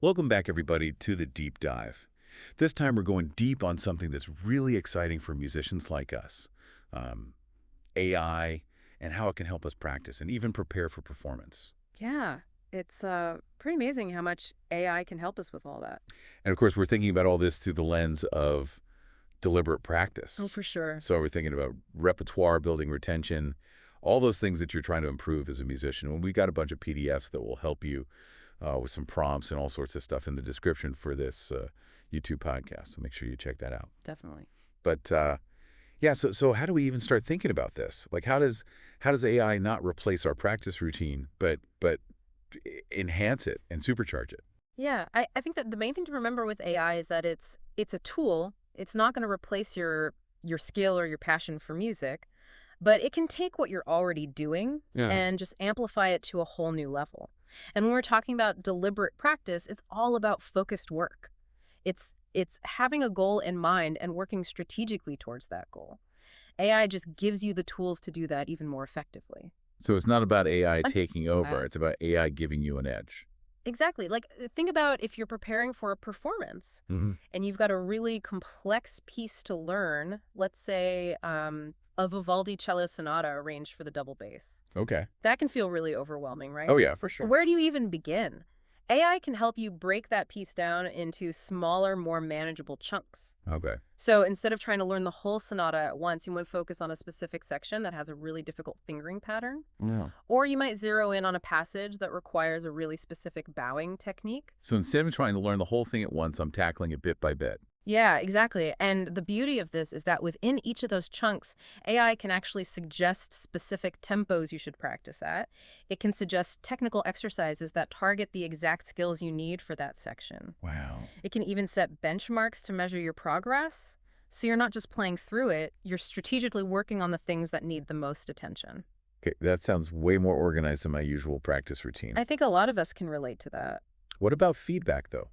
Welcome back, everybody, to the deep dive. This time we're going deep on something that's really exciting for musicians like us. Um, AI and how it can help us practice and even prepare for performance. Yeah, it's pretty amazing how much AI can help us with all that. And of course, we're thinking about all this through the lens of deliberate Oh, practice. for sure. So we're thinking about repertoire, building retention, all those things that you're trying to improve as a musician. And we got a bunch of PDFs that will help you with some prompts and all sorts of stuff in the description for this YouTube podcast. So make sure you check that out. Definitely. But yeah, so how do we even start thinking about this? Like, how does AI not replace our practice routine, but enhance it and supercharge it? Yeah, I think that the main thing to remember with AI is that it's a tool. It's not going to replace your skill or your passion for music, but it can take what you're already doing Yeah. and just amplify it to a whole new level. And when we're talking about deliberate practice, it's all about focused work. It's having a goal in mind and working strategically towards that goal. AI just gives you the tools to do that even more effectively. So it's not about AI Un- taking over; Uh, it's about AI giving you an edge. Exactly. Like, think about if you're preparing for a performance Hmm. and you've got a really complex piece to learn, let's say a Vivaldi cello sonata arranged for the double bass. Okay. That can feel really overwhelming, right? Oh yeah, for sure. Where do you even begin? AI can help you break that piece down into smaller, more manageable chunks. Okay. So instead of trying to learn the whole sonata at once, you might focus on a specific section that has a really difficult fingering pattern. Yeah. Or you might zero in on a passage that requires a really specific bowing technique. So instead of trying to learn the whole thing at once, I'm tackling it bit by bit. Yeah, exactly. And the beauty of this is that within each of those chunks, AI can actually suggest specific tempos you should practice at. It can suggest technical exercises that target the exact skills you need for that section. Wow. It can even set benchmarks to measure your progress. So you're not just playing through it, you're strategically working on the things that need the most attention. Okay, that sounds way more organized than my usual practice routine. I think a lot of us can relate to that. What about feedback, though?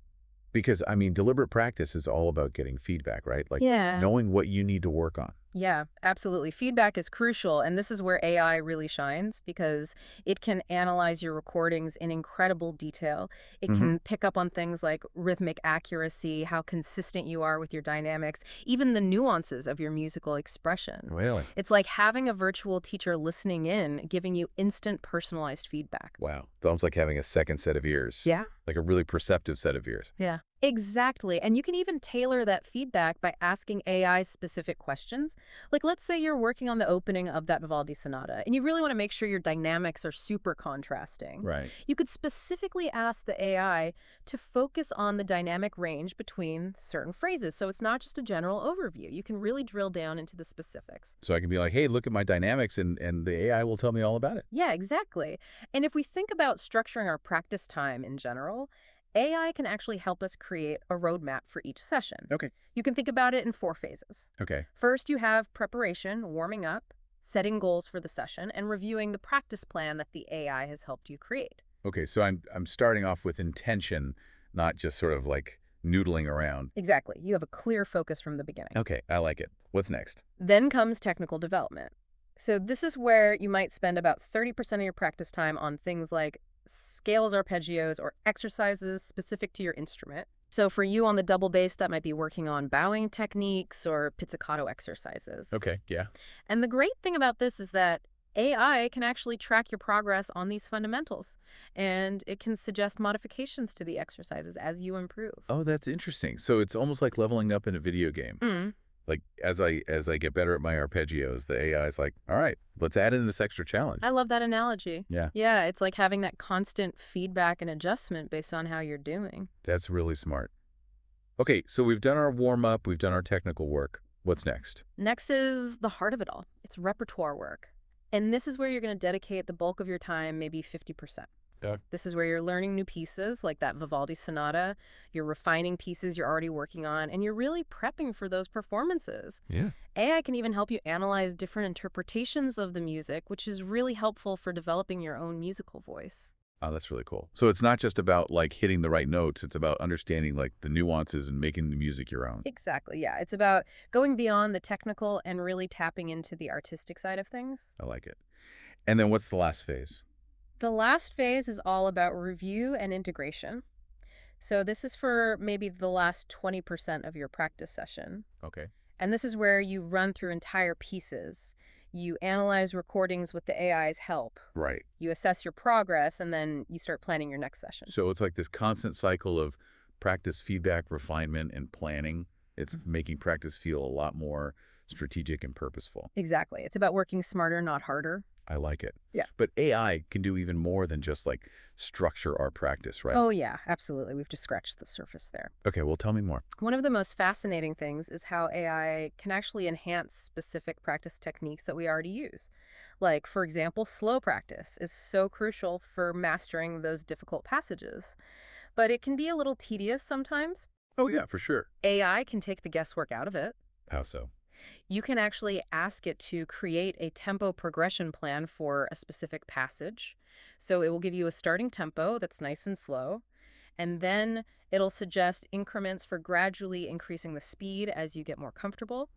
Because, I mean, deliberate practice is all about getting feedback, right? Like Yeah. knowing what you need to work on. Yeah, absolutely. Feedback is crucial, and this is where AI really shines because it can analyze your recordings in incredible detail. It Hmm. can pick up on things like rhythmic accuracy, how consistent you are with your dynamics, even the nuances of your musical expression. Really? It's like having a virtual teacher listening in, giving you instant personalized feedback. Wow. It's almost like having a second set of ears, Yeah. like a really perceptive set of ears. Yeah. Exactly. And you can even tailor that feedback by asking AI specific questions. Like, let's say you're working on the opening of that Vivaldi sonata, and you really want to make sure your dynamics are super contrasting. Right. You could specifically ask the AI to focus on the dynamic range between certain phrases. So it's not just a general overview. You can really drill down into the specifics. So I can be like, hey, look at my dynamics, and the AI will tell me all about it. Yeah, exactly. And if we think about structuring our practice time in general, AI can actually help us create a roadmap for each session. Okay. You can think about it in four phases. Okay. First, you have preparation, warming up, setting goals for the session, and reviewing the practice plan that the AI has helped you create. Okay. So I'm starting off with intention, not just sort of like noodling around. Exactly. You have a clear focus from the beginning. Okay. I like it. What's next? Then comes technical development. So this is where you might spend about 30% of your practice time on things like scales, arpeggios, or exercises specific to your instrument. So for you on the double bass, that might be working on bowing techniques or pizzicato exercises. Okay. Yeah. And the great thing about this is that AI can actually track your progress on these fundamentals, and it can suggest modifications to the exercises as you improve. Oh, that's interesting. So it's almost like leveling up in a video game. Mm. Like as I get better at my arpeggios, the AI is like, all right, let's add in this extra challenge. I love that analogy. Yeah, Yeah, it's like having that constant feedback and adjustment based on how you're doing. that's really smart. Okay, so we've done our warm up, we've done our technical work. What's next? Next is the heart of it all. It's repertoire work. And this is where you're going to dedicate the bulk of your time, maybe 50%. Yeah. This is where you're learning new pieces like that Vivaldi sonata, you're refining pieces you're already working on, and you're really prepping for those performances. Yeah. AI can even help you analyze different interpretations of the music, which is really helpful for developing your own musical voice. Oh, that's really cool. So it's not just about like hitting the right notes, it's about understanding like the nuances and making the music your own. Exactly, yeah. It's about going beyond the technical and really tapping into the artistic side of things. I like it. And then what's the last phase? The last phase is all about review and integration. So this is for maybe the last 20% of your practice session. Okay. And this is where you run through entire pieces. You analyze recordings with the AI's help. Right. You assess your progress, and then you start planning your next session. So it's like this constant cycle of practice, feedback, refinement, and planning. It's making practice feel a lot more strategic and purposeful. Exactly. It's about working smarter, not harder. I like it. Yeah. But AI can do even more than just like structure our practice, right? Oh, yeah, absolutely. We've just scratched the surface there. Okay, well, tell me more. One of the most fascinating things is how AI can actually enhance specific practice techniques that we already use. Like, for example, slow practice is so crucial for mastering those difficult passages. But it can be a little tedious sometimes. Oh, yeah, for sure. AI can take the guesswork out of it. How so? You can actually ask it to create a tempo progression plan for a specific passage. So it will give you a starting tempo that's nice and slow, and then it'll suggest increments for gradually increasing the speed as you get more comfortable.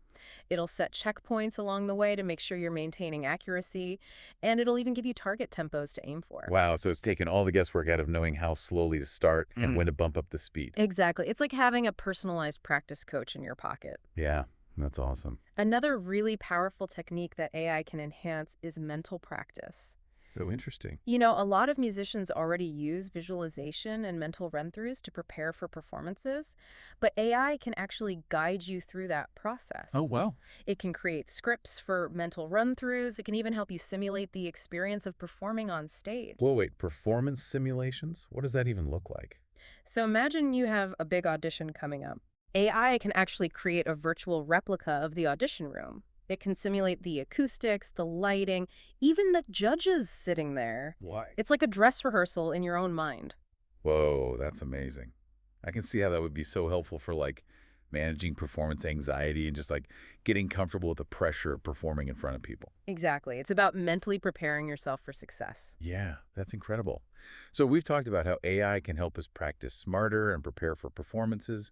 It'll set checkpoints along the way to make sure you're maintaining accuracy, and it'll even give you target tempos to aim for. Wow, so it's taken all the guesswork out of knowing how slowly to start and when to bump up the speed. Exactly. It's like having a personalized practice coach in your pocket. Yeah, that's awesome. Another really powerful technique that AI can enhance is mental practice. Oh, interesting. You know, a lot of musicians already use visualization and mental run-throughs to prepare for performances, but AI can actually guide you through that process. Oh, wow. It can create scripts for mental run-throughs. It can even help you simulate the experience of performing on stage. Whoa, wait, performance simulations? What does that even look like? So imagine you have a big audition coming up. AI can actually create a virtual replica of the audition room. It can simulate the acoustics, the lighting, even the judges sitting there. Why? It's like a dress rehearsal in your own mind. Whoa, that's amazing. I can see how that would be so helpful for like managing performance anxiety and just like getting comfortable with the pressure of performing in front of people. Exactly. It's about mentally preparing yourself for success. Yeah, that's incredible. So we've talked about how AI can help us practice smarter and prepare for performances,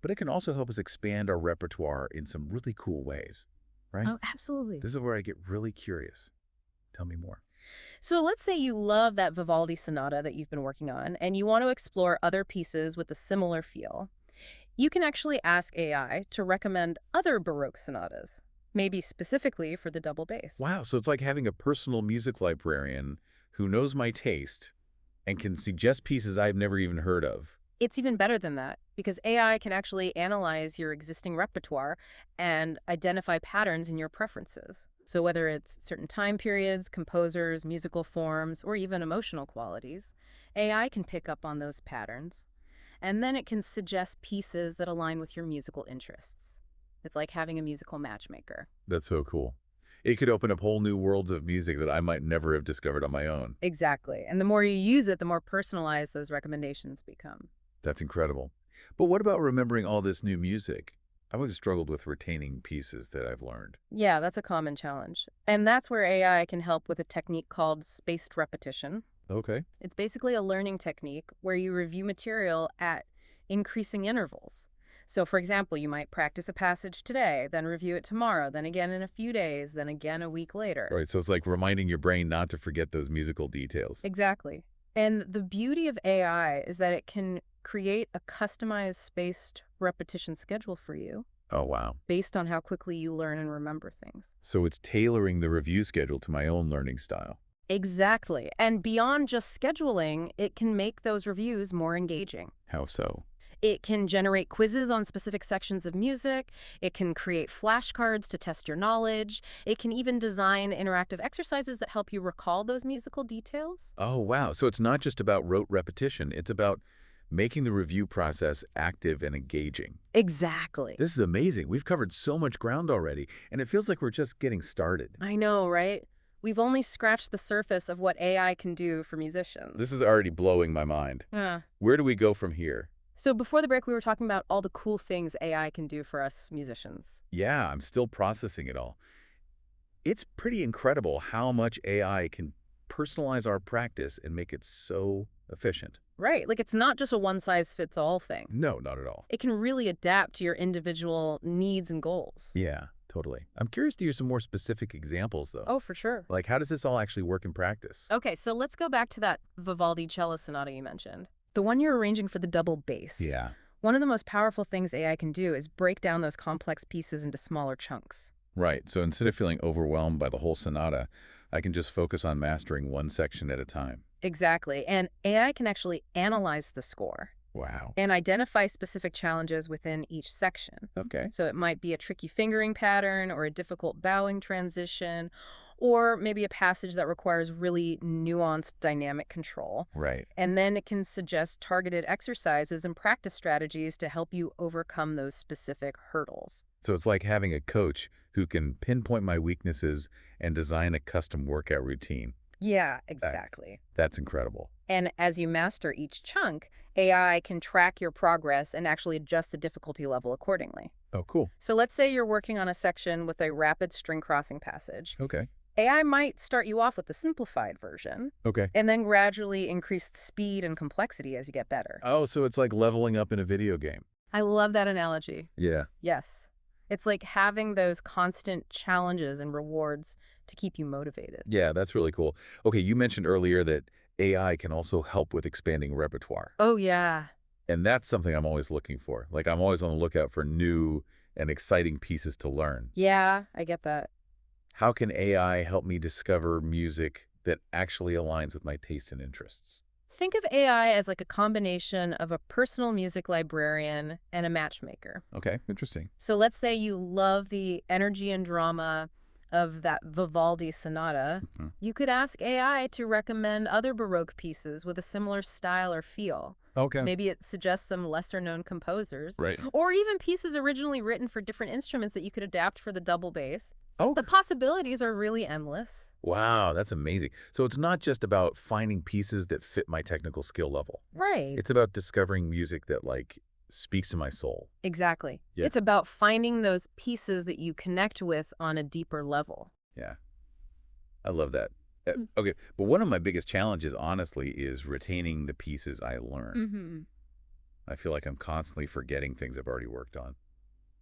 but it can also help us expand our repertoire in some really cool ways, right? Oh, absolutely. This is where I get really curious. Tell me more. So let's say you love that Vivaldi sonata that you've been working on, and you want to explore other pieces with a similar feel. You can actually ask AI to recommend other Baroque sonatas, maybe specifically for the double bass. Wow, so it's like having a personal music librarian who knows my taste and can suggest pieces I've never even heard of. It's even better than that, because AI can actually analyze your existing repertoire and identify patterns in your preferences. So whether it's certain time periods, composers, musical forms, or even emotional qualities, AI can pick up on those patterns. And then it can suggest pieces that align with your musical interests. It's like having a musical matchmaker. That's so cool. It could open up whole new worlds of music that I might never have discovered on my own. Exactly. And the more you use it, the more personalized those recommendations become. That's incredible. But what about remembering all this new music? I've always struggled with retaining pieces that I've learned. Yeah, that's a common challenge. And that's where AI can help with a technique called spaced repetition. Okay. It's basically a learning technique where you review material at increasing intervals. So, for example, you might practice a passage today, then review it tomorrow, then again in a few days, then again a week later. Right, so it's like reminding your brain not to forget those musical details. Exactly. And the beauty of AI is that it can create a customized spaced repetition schedule for you Oh, wow. based on how quickly you learn and remember things. So it's tailoring the review schedule to my own learning style. Exactly. And beyond just scheduling, it can make those reviews more engaging. How so? It can generate quizzes on specific sections of music. It can create flashcards to test your knowledge. It can even design interactive exercises that help you recall those musical details. Oh, wow. So it's not just about rote repetition. It's about making the review process active and engaging. Exactly. This is amazing. We've covered so much ground already, and it feels like we're just getting started. I know, right? We've only scratched the surface of what AI can do for musicians. This is already blowing my mind. Yeah. Where do we go from here? So before the break, we were talking about all the cool things AI can do for us musicians. Yeah, I'm still processing it all. It's pretty incredible how much AI can personalize our practice and make it so efficient. Right. Like it's not just a one-size-fits-all thing. No, not at all. It can really adapt to your individual needs and goals. Yeah, totally. I'm curious to hear some more specific examples, though. Oh, for sure. Like, how does this all actually work in practice? Okay, so let's go back to that Vivaldi cello sonata you mentioned. The one you're arranging for the double bass. Yeah. One of the most powerful things AI can do is break down those complex pieces into smaller chunks. Right. So instead of feeling overwhelmed by the whole sonata, I can just focus on mastering one section at a time. Exactly. And AI can actually analyze the score Wow. and identify specific challenges within each section. Okay. So it might be a tricky fingering pattern or a difficult bowing transition, or maybe a passage that requires really nuanced dynamic control. Right. And then it can suggest targeted exercises and practice strategies to help you overcome those specific hurdles. So it's like having a coach who can pinpoint my weaknesses and design a custom workout routine. Yeah, That, exactly. that's incredible. And as you master each chunk, AI can track your progress and actually adjust the difficulty level accordingly. Oh, cool. So let's say you're working on a section with a rapid string crossing passage. Okay. AI might start you off with the simplified version Okay. and then gradually increase the speed and complexity as you get better. Oh, so it's like leveling up in a video game. I love that analogy. Yeah. Yes. It's like having those constant challenges and rewards to keep you motivated. Yeah, that's really cool. Okay, you mentioned earlier that AI can also help with expanding repertoire. Oh, yeah. And that's something I'm always looking for. Like, I'm always on the lookout for new and exciting pieces to learn. Yeah, I get that. How can AI help me discover music that actually aligns with my tastes and interests? Think of AI as like a combination of a personal music librarian and a matchmaker. Okay, interesting. So let's say you love the energy and drama of that Vivaldi sonata. Mhm. You could ask AI to recommend other Baroque pieces with a similar style or feel. Okay. Maybe it suggests some lesser-known composers, Right. or even pieces originally written for different instruments that you could adapt for the double bass. Oh, The possibilities are really endless. wow, that's amazing. So it's not just about finding pieces that fit my technical skill level. Right. It's about discovering music that, like, speaks to my soul. Exactly. Yeah. It's about finding those pieces that you connect with on a deeper level. Yeah, I love that. Mm. Okay, but one of my biggest challenges, honestly, is retaining the pieces I learn. Mm-hmm. I feel like I'm constantly forgetting things I've already worked on.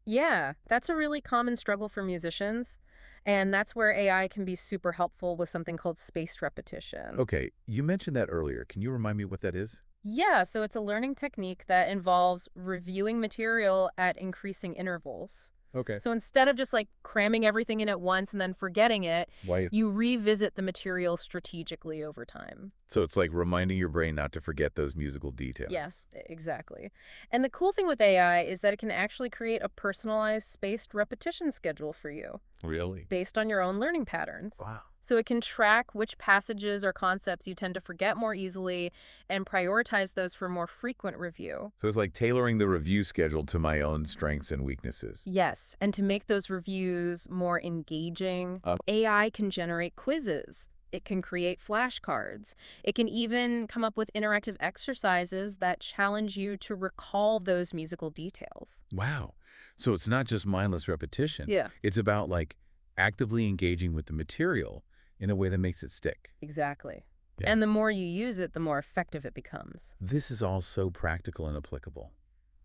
Yeah, that's a really common struggle for musicians. And that's where AI can be super helpful with something called spaced repetition. Okay, you mentioned that earlier. Can you remind me what that is? Yeah, so it's a learning technique that involves reviewing material at increasing intervals. Okay. So instead of just like cramming everything in at once and then forgetting it, Why? you revisit the material strategically over time. So it's like reminding your brain not to forget those musical details. Yes, exactly. And the cool thing with AI is that it can actually create a personalized spaced repetition schedule for you Really? based on your own learning patterns. Wow. So it can track which passages or concepts you tend to forget more easily and prioritize those for more frequent review. So it's like tailoring the review schedule to my own strengths and weaknesses. Yes, and to make those reviews more engaging, Uh, AI can generate quizzes. It can create flashcards. It can even come up with interactive exercises that challenge you to recall those musical details. Wow. So it's not just mindless repetition. Yeah. It's about like actively engaging with the material in a way that makes it stick. Exactly. Yeah. And the more you use it, the more effective it becomes. This is all so practical and applicable.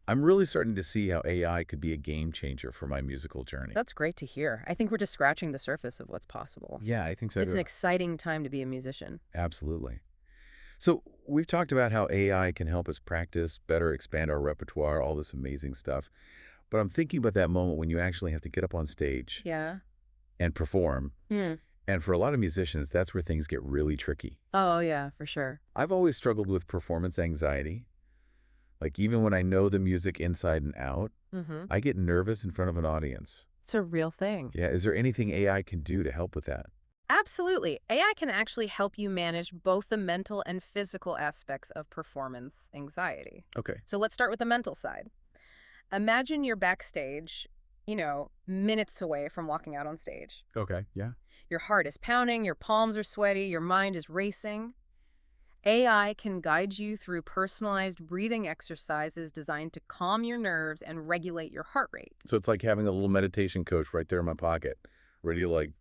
I'm really starting to see how AI could be a game changer for my musical journey. That's great to hear. I think we're just scratching the surface of what's possible. Yeah, I think so It's too. an exciting time to be a musician. Absolutely. So we've talked about how AI can help us practice, better expand our repertoire, all this amazing stuff. But I'm thinking about that moment when you actually have to get up on stage Yeah. and perform. Hmm. And for a lot of musicians, that's where things get really tricky. Oh, yeah, for sure. I've always struggled with performance anxiety. Like even when I know the music inside and out, Mm-hmm. I get nervous in front of an audience. It's a real thing. Yeah, is there anything AI can do to help with that? Absolutely. AI can actually help you manage both the mental and physical aspects of performance anxiety. Okay. So let's start with the mental side. Imagine you're backstage, minutes away from walking out on stage. Okay. Yeah. Your heart is pounding, your palms are sweaty, your mind is racing. AI can guide you through personalized breathing exercises designed to calm your nerves and regulate your heart rate. So it's like having a little meditation coach right there in my pocket, ready to like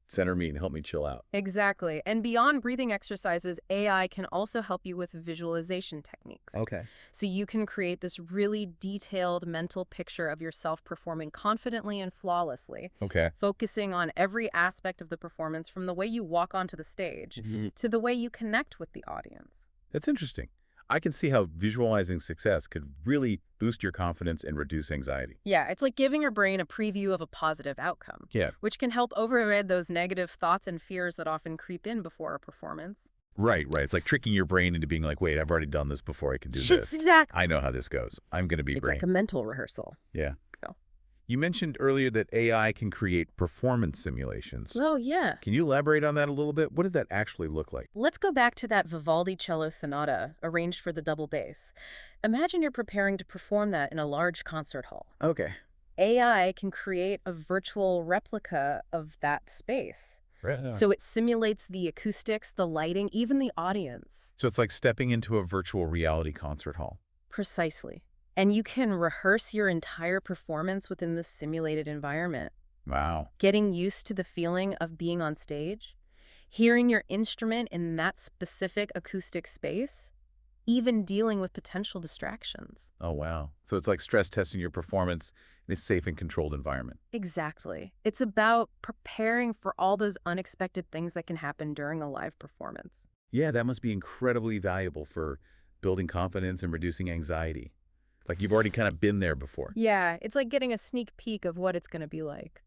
center me and help me chill out. Exactly. And beyond breathing exercises, AI can also help you with visualization techniques. Okay. So you can create this really detailed mental picture of yourself performing confidently and flawlessly, Okay. focusing on every aspect of the performance from the way you walk onto the stage to the way you connect with the audience. That's interesting. I can see how visualizing success could really boost your confidence and reduce anxiety. Yeah, it's like giving your brain a preview of a positive outcome, Yeah. which can help override those negative thoughts and fears that often creep in before a performance. Right, right. It's like tricking your brain into being like, wait, I've already done this before, I can do It's this. exact. I know how this goes. I'm going to be It's like great. a mental rehearsal. Yeah. So. You mentioned earlier that AI can create performance simulations. Oh, yeah. Can you elaborate on that a little bit? What does that actually look like? Let's go back to that Vivaldi cello sonata arranged for the double bass. Imagine you're preparing to perform that in a large concert hall. Okay. AI can create a virtual replica of that space. Right. So it simulates the acoustics, the lighting, even the audience. So it's like stepping into a virtual reality concert hall. Precisely. And you can rehearse your entire performance within this simulated environment, Wow. getting used to the feeling of being on stage, hearing your instrument in that specific acoustic space, even dealing with potential distractions. Oh, wow. So it's like stress testing your performance in a safe and controlled environment. Exactly. It's about preparing for all those unexpected things that can happen during a live performance. Yeah, that must be incredibly valuable for building confidence and reducing anxiety. Like you've already kind of been there before. Yeah, it's like getting a sneak peek of what it's going to be like.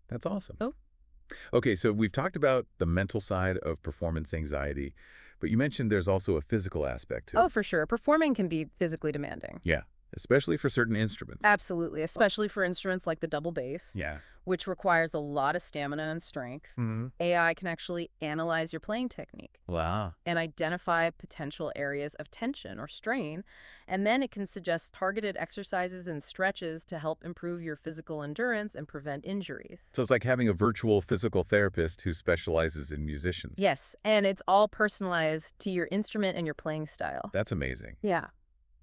That's awesome. Oh. Okay, so we've talked about the mental side of performance anxiety, but you mentioned there's also a physical aspect to Oh, it. for sure. Performing can be physically demanding. Yeah, especially for certain instruments. Absolutely, especially for instruments like the double bass, Yeah. which requires a lot of stamina and strength. Hmm. AI can actually analyze your playing technique Wow. and identify potential areas of tension or strain, and then it can suggest targeted exercises and stretches to help improve your physical endurance and prevent injuries. So it's like having a virtual physical therapist who specializes in musicians. Yes, and it's all personalized to your instrument and your playing style. That's amazing. Yeah.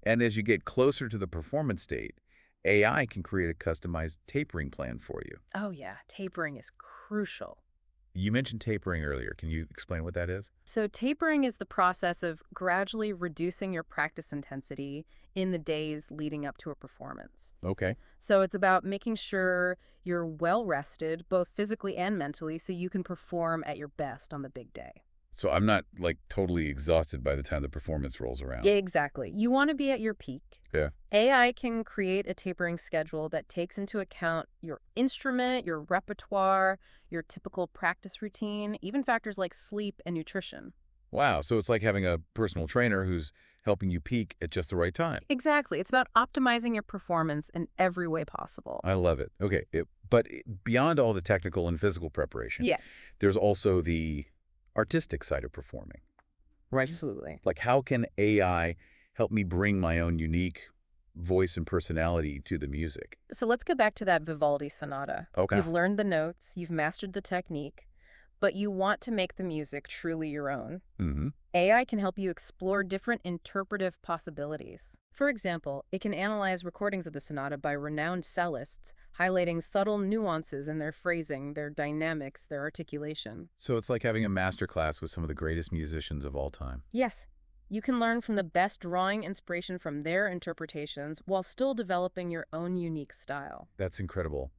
And as you get closer to the performance state, AI can create a customized tapering plan for you. Oh, yeah. Tapering is crucial. You mentioned tapering earlier. Can you explain what that is? So tapering is the process of gradually reducing your practice intensity in the days leading up to a performance. Okay. So it's about making sure you're well rested, both physically and mentally, so you can perform at your best on the big day. So I'm not like totally exhausted by the time the performance rolls around. Yeah, exactly. You want to be at your peak. Yeah. AI can create a tapering schedule that takes into account your instrument, your repertoire, your typical practice routine, even factors like sleep and nutrition. Wow. So it's like having a personal trainer who's helping you peak at just the right time. Exactly. It's about optimizing your performance in every way possible. I love it. Okay. Beyond all the technical and physical preparation, Yeah, there's also the artistic side of performing. Right. absolutely. Like how can AI help me bring my own unique voice and personality to the music? So let's go back to that Vivaldi sonata. Okay. You've learned the notes, you've mastered the technique, but you want to make the music truly your own. Mm-hmm. AI can help you explore different interpretive possibilities. For example, it can analyze recordings of the sonata by renowned cellists, highlighting subtle nuances in their phrasing, their dynamics, their articulation. So it's like having a master class with some of the greatest musicians of all time. Yes, you can learn from the best, drawing inspiration from their interpretations while still developing your own unique style. That's incredible.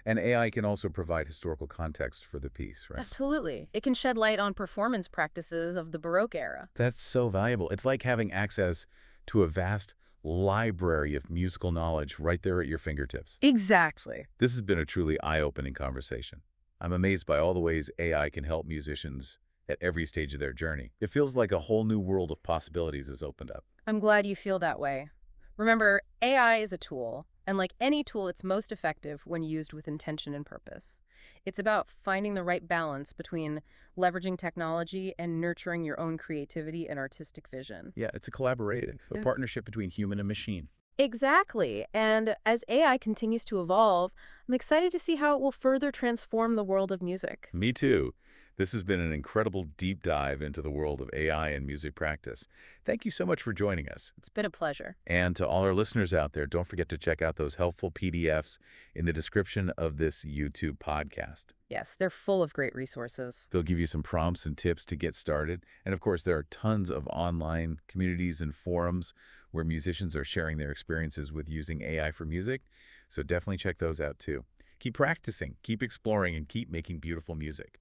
And AI can also provide historical context for the piece, right? Absolutely. It can shed light on performance practices of the Baroque era. That's so valuable. It's like having access to a vast library of musical knowledge right there at your fingertips. Exactly. This has been a truly eye-opening conversation. I'm amazed by all the ways AI can help musicians at every stage of their journey. It feels like a whole new world of possibilities has opened up. I'm glad you feel that way. Remember, AI is a tool, and like any tool, it's most effective when used with intention and purpose. It's about finding the right balance between leveraging technology and nurturing your own creativity and artistic vision. Yeah, it's a collaborative, a Yeah. partnership between human and machine. Exactly. And as AI continues to evolve, I'm excited to see how it will further transform the world of music. Me too. This has been an incredible deep dive into the world of AI and music practice. Thank you so much for joining us. It's been a pleasure. And to all our listeners out there, don't forget to check out those helpful PDFs in the description of this YouTube podcast. Yes, they're full of great resources. They'll give you some prompts and tips to get started. And of course, there are tons of online communities and forums where musicians are sharing their experiences with using AI for music. So definitely check those out too. Keep practicing, keep exploring, and keep making beautiful music.